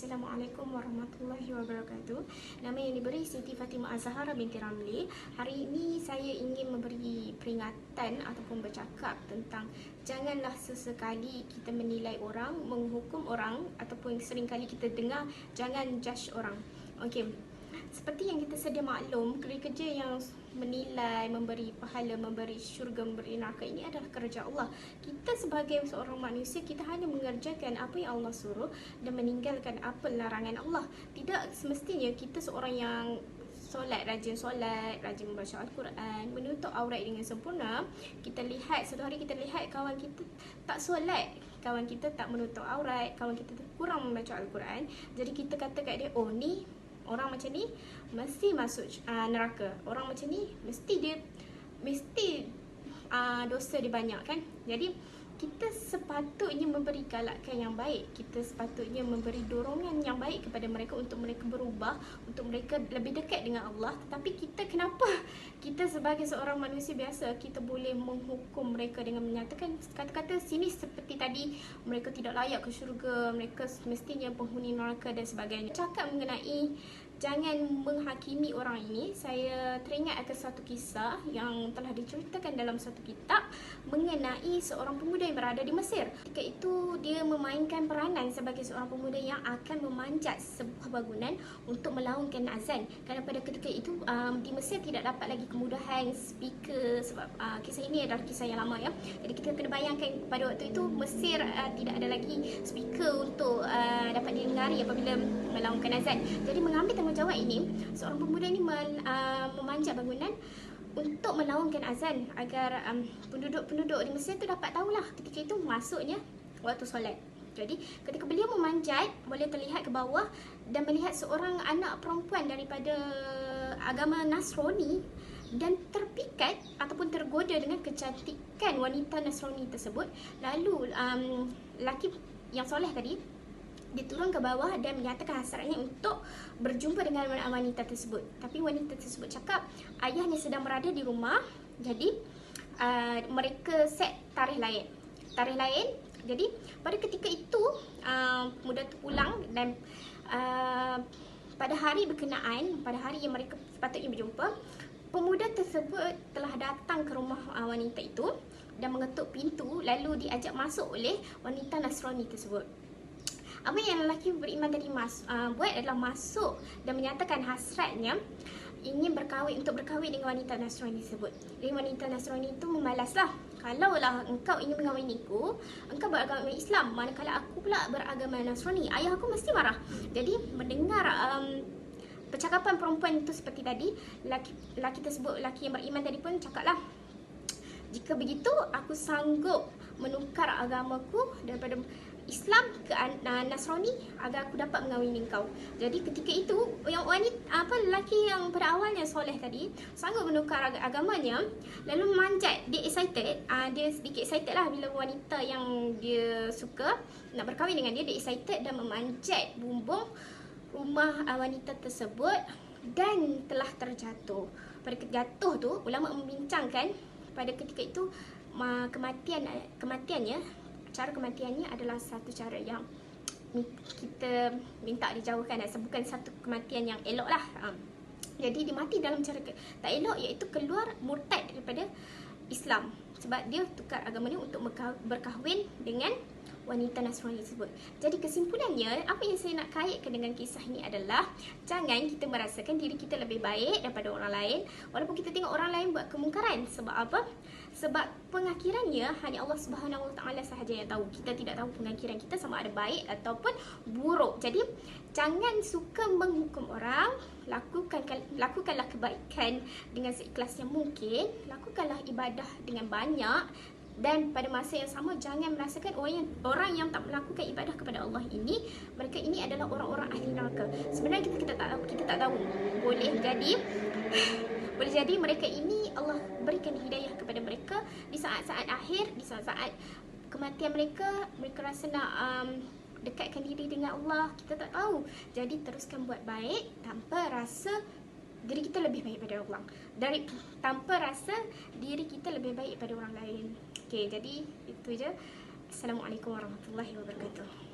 Assalamualaikum warahmatullahi wabarakatuh. Nama yang diberi Siti Fatimah Az-Zahra binti Ramli. Hari ini saya ingin memberi peringatan ataupun bercakap tentang janganlah sesekali kita menilai orang, menghukum orang, ataupun seringkali kita dengar jangan judge orang. Okey. Seperti yang kita sedia maklum, kerja yang menilai, memberi pahala, memberi syurga, memberi neraka ini adalah kerja Allah. Kita sebagai seorang manusia, kita hanya mengerjakan apa yang Allah suruh dan meninggalkan apa larangan Allah. Tidak semestinya kita seorang yang solat, rajin membaca Al-Quran, menutup aurat dengan sempurna. Kita lihat, satu hari kita lihat kawan kita tak solat, kawan kita tak menutup aurat, kawan kita kurang membaca Al-Quran. Jadi kita kata kat dia, oh ni orang macam ni mesti masuk neraka. Orang macam ni mesti dosa dia banyak kan. Jadi kita sepatutnya memberi galakan yang baik. Kita sepatutnya memberi dorongan yang baik kepada mereka untuk mereka berubah, untuk mereka lebih dekat dengan Allah. Tetapi kita kita sebagai seorang manusia biasa, kita boleh menghukum mereka dengan menyatakan kata-kata sini seperti tadi, mereka tidak layak ke syurga, mereka mestinya penghuni neraka dan sebagainya. Cakap mengenai jangan menghakimi orang ini, saya teringat akan satu kisah yang telah diceritakan dalam satu kitab mengenai seorang pemuda yang berada di Mesir. Ketika itu dia memainkan peranan sebagai seorang pemuda yang akan memanjat sebuah bangunan untuk melaungkan azan. Kerana pada ketika itu di Mesir tidak dapat lagi kemudahan speaker, sebab kisah ini adalah kisah yang lama ya. Jadi kita kena bayangkan pada waktu itu Mesir tidak ada lagi speaker untuk dapat didengari apabila melaungkan azan. Jadi mengambil tanggungjawab ini, seorang pemuda ini memanjat bangunan untuk melaungkan azan agar penduduk-penduduk di Mesir itu dapat tahulah ketika itu masuknya waktu solat. Jadi ketika beliau memanjat, boleh terlihat ke bawah dan melihat seorang anak perempuan daripada agama Nasrani dan terpikat ataupun tergoda dengan kecantikan wanita Nasrani tersebut. Lalu lelaki yang soleh tadi, dia turun ke bawah dan menyatakan hasratnya untuk berjumpa dengan wanita tersebut. Tapi wanita tersebut cakap ayahnya sedang berada di rumah, jadi mereka set tarikh lain. Jadi pada ketika itu pemuda itu pulang dan pada hari berkenaan, pada hari yang mereka sepatutnya berjumpa, pemuda tersebut telah datang ke rumah wanita itu dan mengetuk pintu, lalu diajak masuk oleh wanita Nasrani tersebut. Apa yang lelaki beriman tadi buat adalah masuk dan menyatakan hasratnya ingin untuk berkahwin dengan wanita Nasrani tersebut. Jadi wanita Nasrani itu membalaslah, kalaulah engkau ingin mengawiniku, engkau beragama Islam, manakala aku pula beragama Nasrani, ayah aku mesti marah. Jadi mendengar percakapan perempuan itu seperti tadi, lelaki yang beriman tadi pun cakaplah, jika begitu aku sanggup menukar agamaku daripada Islam ke Nasrani agar aku dapat mengawini kau. Jadi ketika itu yang lelaki yang pada awalnya soleh tadi sanggup menukar agamanya, lalu memanjat. Dia excited, dia sedikit excited lah bila wanita yang dia suka nak berkahwin dengan dia excited dan memanjat bumbung rumah wanita tersebut dan telah terjatuh. Pada jatuh tu, ulama membincangkan pada ketika itu cara kematiannya adalah satu cara yang kita minta dijauhkan, bukan satu kematian yang elok lah. Jadi dia mati dalam cara tak elok, iaitu keluar murtad daripada Islam sebab dia tukar agamanya untuk berkahwin dengan wanita Nasrani tersebut. Jadi kesimpulannya, apa yang saya nak kaitkan dengan kisah ini adalah jangan kita merasakan diri kita lebih baik daripada orang lain walaupun kita tengok orang lain buat kemungkaran. Sebab apa? Sebab pengakhirannya hanya Allah Subhanahu Wa Taala sahaja yang tahu. Kita tidak tahu pengakhiran kita sama ada baik ataupun buruk. Jadi jangan suka menghukum orang. Lakukanlah kebaikan dengan seikhlas yang mungkin. Lakukanlah ibadah dengan banyak. Dan pada masa yang sama, jangan merasakan orang yang tak melakukan ibadah kepada Allah ini, mereka ini adalah orang-orang ahli neraka. Sebenarnya kita tak tahu. Boleh jadi mereka ini Allah berikan hidayah kepada mereka di saat-saat akhir, di saat-saat kematian mereka rasa nak dekatkan diri dengan Allah. Kita tak tahu. Jadi teruskan buat baik tanpa rasa diri kita lebih baik pada orang, tanpa rasa diri kita lebih baik pada orang lain. Okey, jadi itu je. Assalamualaikum warahmatullahi wabarakatuh.